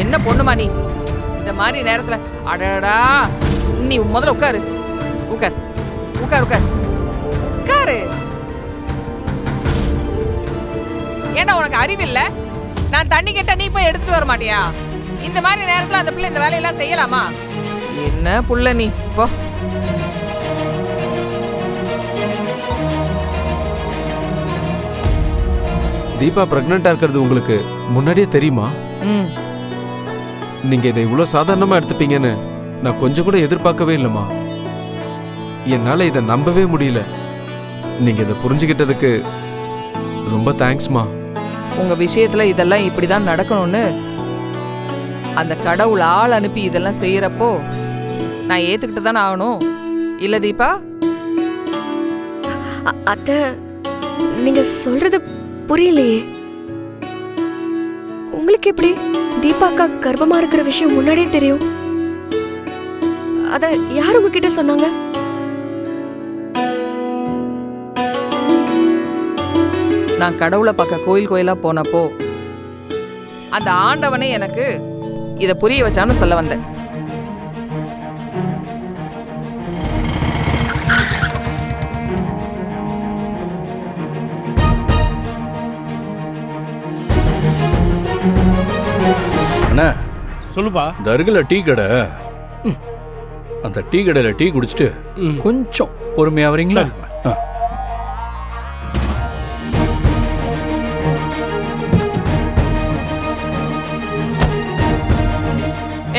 என்ன பொண்ணுமா நீ இந்த மாதிரி நேரத்துல? அடடா, நீ முதல்ல உட்காரு. உட்கார் உட்கார் உட்கார் உட்காரு. ஏன்னா உனக்கு அறிவில்லை? நான் தண்ணி கேட்டா நீ போய் எடுத்துட்டு வர மாட்டியா? இந்த மாதிரி நேரத்துல அந்த பிள்ளை இந்த வேலையெல்லாம் செய்யலாமா? என்ன புள்ள நீ போ. தீபா பிரெக்னெண்டா இருக்கிறது உங்களுக்கு முன்னாடியே தெரியுமா? நீங்க இதை இவ்வளவு சாதாரணமா எடுத்துப்பீங்கன்னு நான் கொஞ்சம் கூட எதிர்பார்க்கவே இல்லைம்மா. என்னால இதை நம்பவே முடியல. நீங்க இதை புரிஞ்சுக்கிட்டதுக்கு ரொம்ப தேங்க்ஸ்மா. உங்க விஷயத்துல இதெல்லாம் இப்படிதான் நடக்கணும்னு அந்த கடவுள் ஆள் அனுப்பி இதெல்லாம் செய்யறப்போ நான் ஏத்துக்கிட்டு தானே ஆகணும், இல்ல தீபா? அத்தை, நீங்க சொல்றது புரியலையே. உங்களுக்கு எப்படி தீபாக்கா கர்ப்பமா இருக்கிற விஷயம் முன்னாடியே தெரியும்? அத யார் உங்ககிட்ட சொன்னாங்க? நான் கடவுளை பார்க்க கோயில் கோயிலா போனப்போ அந்த ஆண்டவனே எனக்கு இதை புரிய வச்சான்னு சொல்ல வந்தேன். அண்ணா சொல்லுப்பா. தர்கில் டீ கடை, அந்த டீ கடையில் டீ குடிச்சிட்டு கொஞ்சம் பொறுமையா வரீங்களா?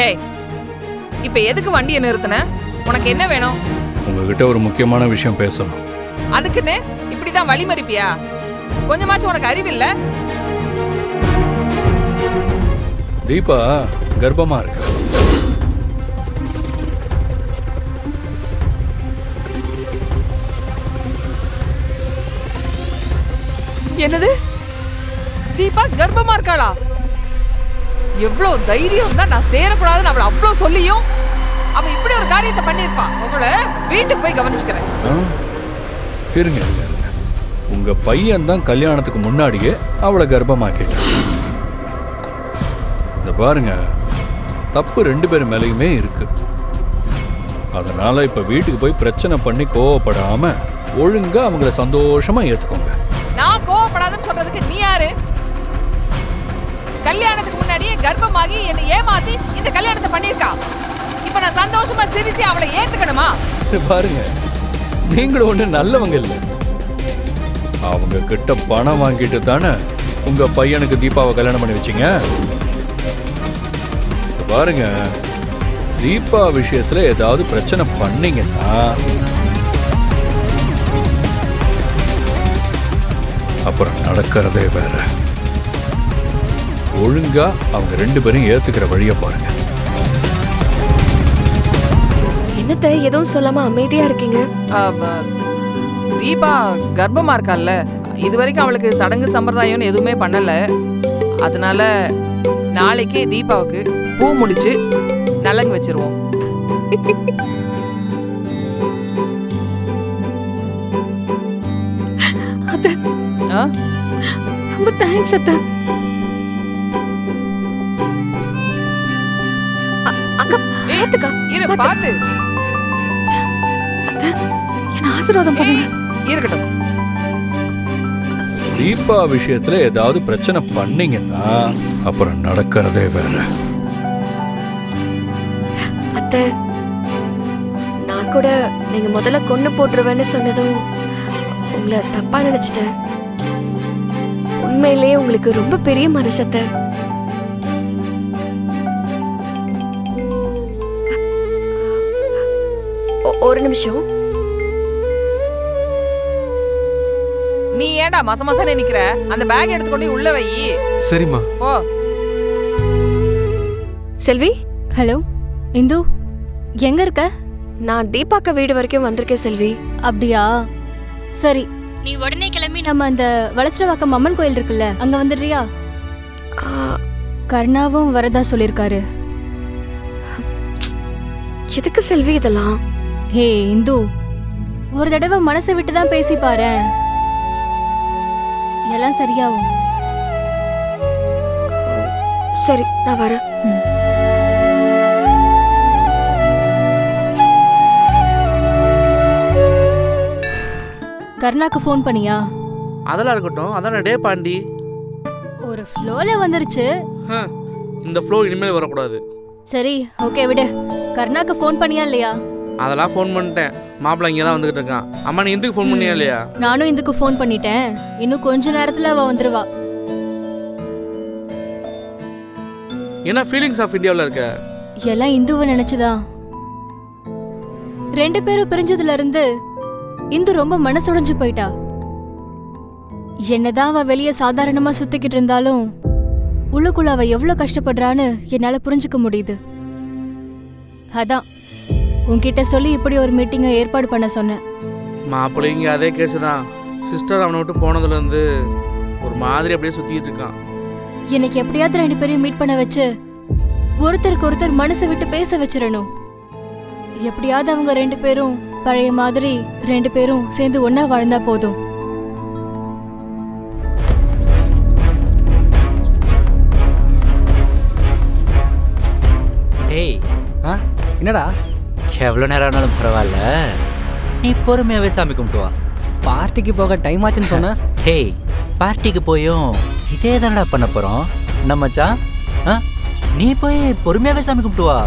ஏய், இப்ப எதுக்கு வண்டியை நிறுத்தின? உனக்கு என்ன வேணும்? உங்ககிட்ட ஒரு முக்கியமான விஷயம் பேசணும். அதுக்குன்னு இப்படிதான் வழிமறிப்பியா? கொஞ்சமாச்சும் உனக்கு அறிவில்லை? தீபா கர்ப்பமா இருக்கு. என்னது? தீபா கர்ப்பமா இருக்காளா? எவ்வளவு தைரியம் தான் நான் சேரக்கூடாதுன்னு அவளை அவ்வளவு சொல்லியும் அவ இப்படி ஒரு காரியத்தை பண்ணிருப்பா. அவளை வீட்டுக்கு போய் கவனிச்சுக்கிறேன். இருங்க, உங்க பையன் தான் கல்யாணத்துக்கு முன்னாடியே அவளை கர்ப்பமாக்கிட்டான். இந்த பாருங்க, தப்பு 2 பேர் மேலேயுமே இருக்கு. அதனால இப்ப வீட்டுக்கு போய் பிரச்சனை பண்ணி கோவப்படாம ஒழுங்கா அவங்கள சந்தோஷமா ஏத்துக்கோங்க. நான் கோவப்படாதுன்னு சொல்றதுக்கு நீ யாரு? கல்யாணத்துக்கு முன்னாடியே கர்ப்பமாகி என்னை ஏமாத்தி இந்த கல்யாணத்தை பண்ணிருக்கா. இப்ப நான் சந்தோஷமா சிரிச்சு அவளை ஏத்துக்கணுமா? பாருங்க, நீங்களும் ஒண்ணு நல்லவங்க இல்ல. அவங்க கிட்ட பணம் வாங்கிட்டு தானே உங்க பையனுக்கு தீபாவை கல்யாணம் பண்ணி வச்சீங்க. பாருங்க, தீபா விஷயத்துல ஏதாவது பிரச்சனை பண்ணீங்கன்னா அப்புறம் நடக்கிறதே வேற. ஒழுங்கா அவங்க 2 பேரும் ஏத்துக்கிற வழிய பாருங்க. என்னத்த எதுவும் சொல்லாம அமைதியா இருக்கீங்க? தீபா கர்ப்பமா இருக்கால்ல, இது வரைக்கும் அவளுக்கு சடங்கு சம்பிரதாயம்னு எதுவுமே பண்ணல. அதனால நாளைக்கு தீபாவுக்கு பூ முடிச்சு நலங்கு வச்சிருவோம். அத்தை, ரொம்ப தேங்க்ஸ் அத்தை. அக்கா, ஏத்துக்கா. இரு, பாத்து. அத்தை, என்ன ஆசீர்வாதம் பண்ணுங்க. இருக்கட்டும். தீபா விஷயத்துல ஏதாவது பிரச்சனை பண்ணீங்கன்னா அப்புறம் நடக்கிறதே வேற. அத்தை, நான் கூட நீங்க முதல்ல கொன்னு போட்டுருவேன்னு சொன்னதும் உங்களை தப்பா நினைச்சிட்டேன். உண்மையிலேயே உங்களுக்கு ரொம்ப பெரிய மனசத்தை. ஒரு நிமிஷம். நீ ஏன்டா மசமசன்னு நிக்கிற? அந்த பேக் எடுத்துக்கொண்டு உள்ள வை. சரிம்மா. போ. செல்வி. ஹலோ இந்து, எங்க இருக்க? நான் தீபாக்கா வீடு வரைக்கும் வந்திருக்கேன் செல்வி. அப்படியா, சரி. நீ உடனே கிளம்பி நம்ம அந்த வளசரவாக்கம் அம்மன் கோயில் இருக்குல்ல, அங்க வந்துடுறியா? கர்ணாவும் வரதா சொல்லிருக்காரு. எதுக்கு செல்வி இதெல்லாம்? ஹே இந்து, ஒரு தடவை மனசை விட்டு தான் பேசி பாரு, எல்லாம் சரியாகும். சரி நான் வரேன். கருணாக்கு ஃபோன் பண்ணியா? அதெல்லாம் இருக்கட்டும், அதான் டே பாண்டி. ஒரு ஃப்ளோல வந்துருச்சு. இந்த ஃப்ளோ இனிமேல் வரக்கூடாது. சரி ஓகே விடு. கருணாக்கு ஃபோன் பண்ணியா இல்லையா? அதெல்லாம் ஃபோன் பண்ணிட்டேன். மாப்பிள்ளை இங்கே தான் வந்துகிட்டு இருக்கான். அம்மா நீ இந்துக்கு ஃபோன் பண்ணியா இல்லையா? நானும் இதுக்கு ஃபோன் பண்ணிட்டேன். இன்னும் கொஞ்ச நேரத்துல அவ வந்துருவா. என்ன ஃபீலிங்ஸ் ஆஃப் இந்தியாவில் இருக்க? எல்லாம் இந்துவை நினைச்சுதான். 2 பேரும் பிரிஞ்சதுல இருந்து இந்து ரொம்ப மனசுடைஞ்சு போயிட்டா. என்னதான் அவ வெளியே சாதாரணமா சுத்திக்கிட்டு இருந்தாலும் உள்ளுக்குள்ள அவ எவ்வளவு கஷ்டப்படுறான்னு என்னால புரிஞ்சுக்க முடியுது. அதான் உன்கிட்ட சொல்லி இப்படி ஒரு மீட்டிங்கை ஏற்பாடு பண்ண சொன்னேன். மாப்பிள்ளை இங்கே அதே கேஸு தான். சிஸ்டர் அவனை விட்டு போனதுலேருந்து ஒரு மாதிரி அப்படியே சுற்றிட்டு இருக்கான். எனக்கு எப்படியாவது 2 பேரையும் மீட் பண்ண வச்சு ஒருத்தருக்கு ஒருத்தர் மனசை விட்டு பேச வச்சிடணும். எப்படியாவது அவங்க 2 பேரும் பழைய மாதிரி 2 பேரும் சேர்ந்து ஒன்னா வாழ்ந்தா போதும். ஏய் என்னடா எவ்வளோ நேரம் ஆனாலும் பரவாயில்ல, நீ பொறுமையாகவே சாமி கும்பிட்டு வா. பார்ட்டிக்கு போக டைம் ஆச்சுன்னு சொன்ன. ஹேய், பார்ட்டிக்கு போயும் இதே தானடா பண்ண போகிறோம் நம்ம மச்சான். நீ போய் பொறுமையாகவே சாமி கும்பிட்டு வா.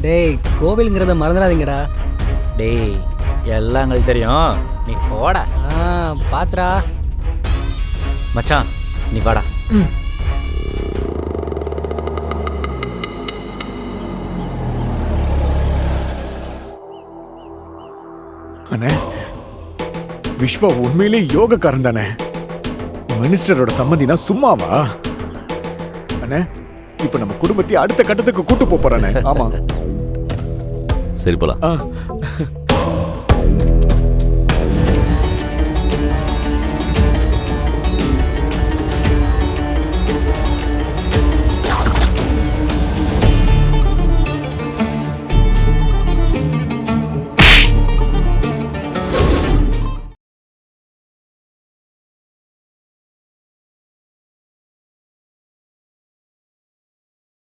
டேய் கோவிலுங்கிறத மறந்துடாதீங்கடா. டேய் எல்லாம் எங்களுக்கு தெரியும், நீ போடா. பாத்துரா மச்சான் நீ வாடா. அண்ணே, விஸ்வா உண்மையிலே யோகக்காரன் தானே? மினிஸ்டரோட சம்மந்தினா சும்மாவா? அண்ணே, இப்ப நம்ம குடும்பத்தை அடுத்த கட்டத்துக்கு கூட்டு போறானே. ஆமா சரி போலாம்.